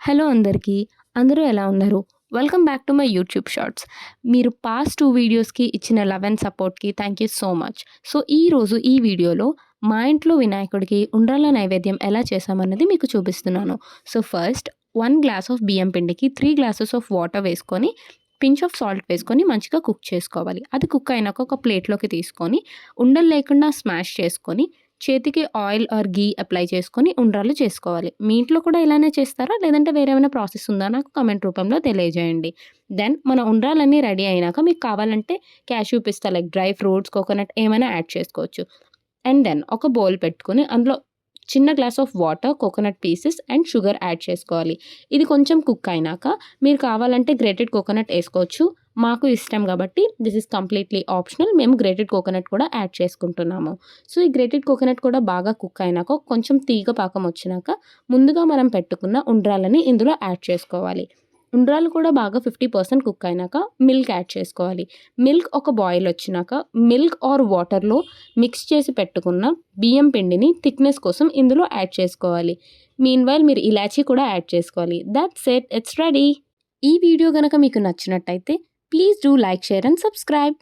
Hello అందరికీ. అందరూ ఎలా ఉన్నారు? Welcome back to my YouTube shorts. మీరు పాస్ట్ 2 వీడియోస్‌కి ఇచ్చిన లవ్ అండ్ సపోర్ట్‌కి thank you so much. So, ఈరోజు ఈ వీడియోలో మా ఇంట్లో వినాయకుడికి ఉండ్రాళ్ళ నైవేద్యం ఎలా చేశామన్నది మీకు చూపిస్తున్నాను. సో, ఫస్ట్ 1 గ్లాస్ ఆఫ్ బియ్యం పిండికి 3 గ్లాసెస్ ఆఫ్ వాటర్ వేసుకొని, పించ్ ఆఫ్ సాల్ట్ వేసుకొని మంచిగా కుక్ చేసుకోవాలి. అది కుక్ అయినాక ఒక ప్లేట్‌లోకి తీసుకొని, ఉండలు లేకుండా స్మాష్ చేసుకొని, చేతికి ఆయిల్ ఆర్ ఘీ అప్లై చేసుకొని ఉండ్రాళ్ళు చేసుకోవాలి. మీ ఇంట్లో కూడా ఇలానే చేస్తారా? లేదంటే వేరే ఏమైనా ప్రాసెస్ ఉందా? నాకు కామెంట్ రూపంలో తెలియజేయండి. దెన్ మన ఉండ్రాళ్ళన్నీ రెడీ అయినాక మీకు కావాలంటే క్యాష్యూ పిస్తా లైక్ డ్రై ఫ్రూట్స్, కోకోనట్ ఏమైనా యాడ్ చేసుకోవచ్చు. అండ్ దెన్ ఒక బౌల్ పెట్టుకొని అందులో చిన్న glass of water, coconut pieces and sugar add చేసుకోవాలి. ఇది కొంచెం కుక్ అయినాక మీరు కావాలంటే గ్రేటెడ్ కోకోనట్ ఏసుకోవచ్చు. మాకు ఇష్టం కాబట్టి దిస్ ఈస్ కంప్లీట్‌లీ ఆప్షనల్. మేము గ్రేటెడ్ కోకోనట్ కూడా యాడ్ చేసుకుంటున్నాము. సో, ఈ గ్రేటెడ్ కోకోనట్ కూడా బాగా కుక్ అయినాక కొంచెం తీగ పాకం వచ్చినాక ముందుగా మనం పెట్టుకున్న ఉండ్రాళ్ళని ఇందులో యాడ్ చేసుకోవాలి. ఉండ్రాళ్ళు కూడా బాగా 50% కుక్ అయినాక మిల్క్ యాడ్ చేసుకోవాలి. మిల్క్ ఒక బాయిల్ వచ్చినాక మిల్క్ ఆర్ వాటర్‌లో మిక్స్ చేసి పెట్టుకున్న బియ్యం పిండిని థిక్‌నెస్ కోసం ఇందులో యాడ్ చేసుకోవాలి. మీన్‌వైల్ మీరు ఇలాచీ కూడా యాడ్ చేసుకోవాలి. That's it. It's ready. ఈ వీడియో గనక మీకు నచ్చినట్టయితే please do like, share and subscribe.